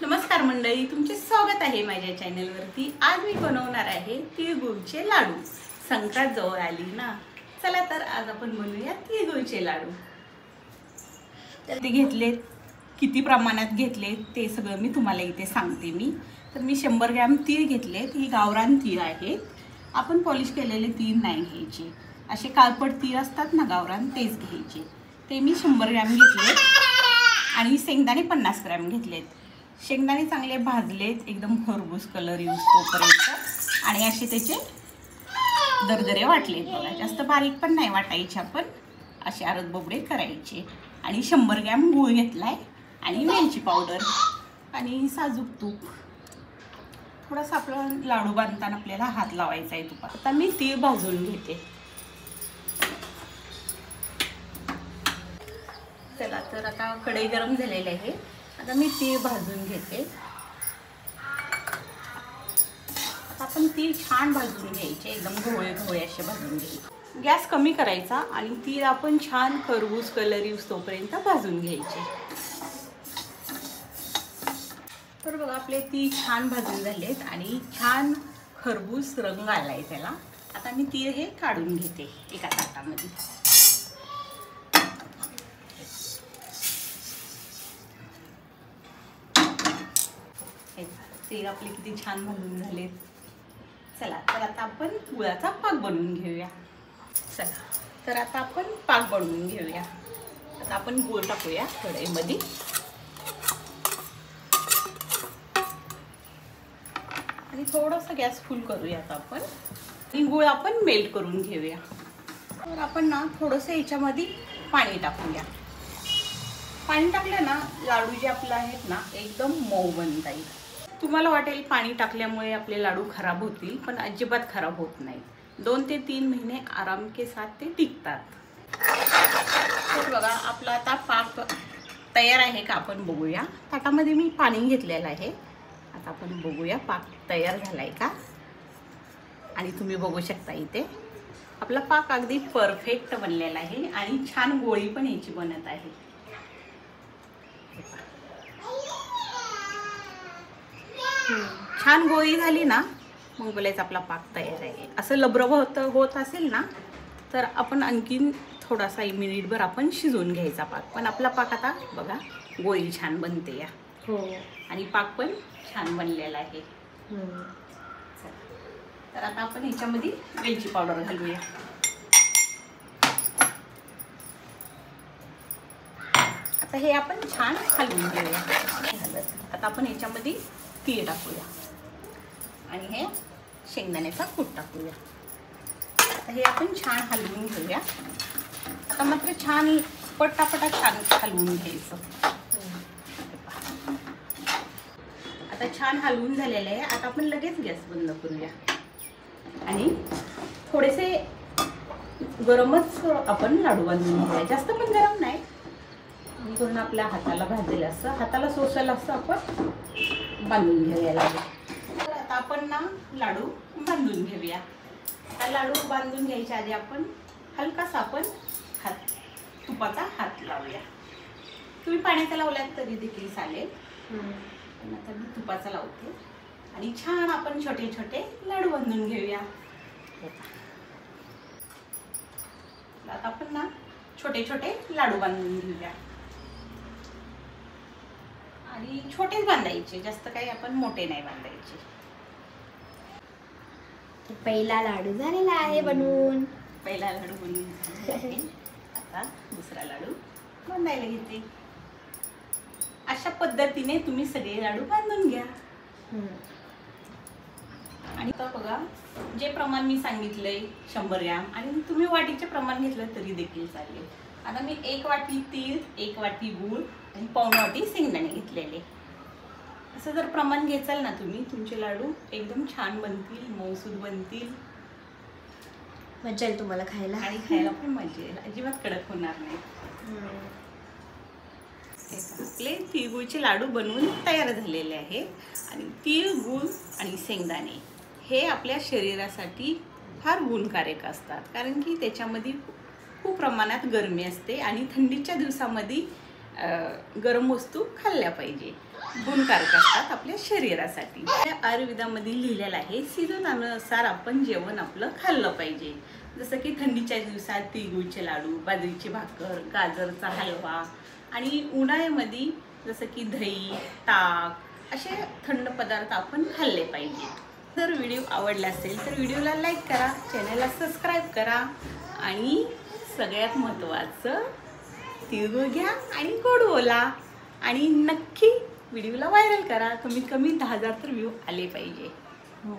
नमस्कार मंडळी, तुमचे स्वागत आहे माझ्या चॅनलवरती। आज मी बनवणार आहे तिळगुळचे लाडू। संक्रांत जवळ आली ना, चला तर आज आपण बनवूया तिळगुळचे लाडू। ते घेतलेत, किती प्रमाणात घेतलेत ते सगळं मी तुम्हाला इथे सांगते। तर मी 100 ग्रॅम तीळ घेतलेत। ही गावरान तीळ आहेत। आपण पॉलिश केलेले तीळ नाही घ्यायचे, असे काळपट तीळ असतात ना गावरान, तेच घ्यायचे। ते मी 100 ग्रॅम घेतलेत आणि शेंगदाणे 50 ग्रॅम घेतलेत। शेंगदाणे चांगले भाजलेत, एकदम खरबूस कलर येऊस तोपर्यंत, आणि असे त्याचे दरदरे वाटलेत बघा। जास्त बारीक पण नाही वाटायचे, आपण असे आरद बोबडे करायचे। आणि 100 ग्रॅम गूळ घेतलाय आणि वेलची पावडर आणि साजूक तूप। थोडासा आपला लाडू बांधताना आपल्याला हात लावायचा आहे तुपात। आता मी तीळ भाजून घेते। चला तर आता कढई गरम झालेली आहे। आता मी तीळ भाजून घेते। आता आपण तीळ छान भाजून घ्यायचे, एकदम घोळे घोळे असे भाजून घ्यायचे। गॅस कमी करायचा आणि तीळ आपण छान खरबूस कलर येऊस तोपर्यंत भाजून घ्यायचे। तर बघा आपले तीळ छान भाजून झालेत आणि छान खरबूस रंग आलाय त्याला। आता मी तीळ हे काढून घेते एका ताटामध्ये। तीळ आपले किती छान भाजून झालेत। चला तर आता आपण गुळाचा पाक बनवून घेऊया। चला तर आता आपण पाक बनवून घेऊया। आता आपण गूळ टाकूया कढईमध्ये आणि थोडंसं गॅस फुल करूया। आता आपण आणि गूळ आपण मेल्ट करून घेऊया। तर आपण ना थोडंसं याच्यामध्ये पाणी टाकूया। पाणी टाकलं ना, लाडू जे आपले आहेत ना एकदम मऊ बनतात। तुम्हाला वाटेल पाणी टाकल्यामुळे आपले लाडू खराब होतील, पण अजिबात खराब होत नाही। 2 ते 3 महिने आराम के साथ ते टिकतात। तर बघा आपला आता पाक तयार आहे का आपण बघूया। ताटामध्ये मी पाणी घेतलेलं आहे। आता आपण बघूया पाक तयार झालाय का। आणि तुम्ही बघू शकता इथे आपला पाक अगदी परफेक्ट बनलेला आहे आणि छान गोळी पण याची बनत आहे। छान गोळी झाली ना, मग बोलायचं आपला पाक तयार आहे। असं लबरब होत असेल ना, तर आपण आणखीन थोडासा मिनिटभर आपण शिजवून घ्यायचा पाक। पण आपला पाक आता बघा गोळी छान बनते या। हो, आणि पाक पण छान बनलेला आहे। तर आता आपण ह्याच्यामध्ये वेलची पावडर घालूया। आता हे आपण छान हलवून घेऊया। आता आपण ह्याच्यामध्ये तीळ टाकूया आणि हे शेंगदाण्याचा कूट टाकूया। आता हे आपण छान हलवून घेऊया। आता मात्र छान पटापटा छान हलवून घ्यायचं। आता छान हलवून झालेलं आहे। आता आपण लगेच गॅस बंद करूया आणि थोडेसे गरमच आपण लाडू बांधून घेऊया। जास्त पण गरम नाही, पूर्ण आपल्या हाताला भाजेल असं, हाताला सोसेल असं आपण बांधून घेऊया लाडू। तर आता आपण ना लाडू बांधून घेऊया। हा लाडू बांधून घ्यायच्या आधी आपण हलकासा आपण तुपाचा हात लावूया। तुम्ही पाण्याचा लावलात तरी देखील चालेल, पण आता मी तुपाचा लावते आणि छान आपण छोटे छोटे लाडू बांधून घेऊया। आता आपण ना छोटे छोटे लाडू बांधून घेऊया आणि छोटेच बांधायचे, जास्त काही आपण मोठे नाही बांधायचे। पहिला लाडू झालेला आहे बनवून। पहिला लाडू बनवून झालेला आहे। आता दुसरा लाडू बांधायला घेते। अशा पद्धतीने तुम्ही सगळे लाडू बांधून घ्या। आणि आता बघा जे प्रमाण मी सांगितलंय 100 ग्रॅम, आणि तुम्ही वाटीचे प्रमाण घेतलं तरी देखील चालेल। आता मी 1 वाटी तीळ, 1 वाटी गूळ आणि पाऊण वाटी शेंगदाणे घेतलेले। असं जर प्रमाण घेचाल ना तुम्ही, तुमचे लाडू एकदम छान बनतील, मऊसूद बनतील। मजा येईल तुम्हाला खायला आणि खायला पण मजा येईल, अजिबात कडक होणार नाही। आपले तिळगुळचे लाडू बनवून तयार झालेले आहे। आणि तीळ, गूळ आणि शेंगदाणे हे आपल्या शरीरासाठी फार गुणकारक असतात, कारण की त्याच्यामध्ये खूप प्रमाणात गरमी असते आणि थंडीच्या दिवसामध्ये गरम वस्तू खाल्ल्या पाहिजे, गुणकारक असतात आपल्या शरीरासाठी. आयुर्वेदामध्ये लिहिलेलं आहे सीझनानुसार आपण जेवण आपलं खाल्लं पाहिजे. जसं की थंडीच्या दिवसात तिळगुळचे लाडू, बाजरीची भाकर, गाजरचा हलवा आणि उन्हाळ्यामध्ये जसं की दही, ताक असे थंड पदार्थ आपण खाल्ले पाहिजे. जर व्हिडिओ आवडला असेल तर व्हिडिओला लाईक करा, चॅनलला सबस्क्राईब करा आणि सगळ्यात महत्त्वाचं तिळगुळ घ्या आणि गोड बोला आणि नक्की व्हिडिओला व्हायरल करा. कमीत कमी 10,000 तर व्ह्यू आले पाहिजे. हो.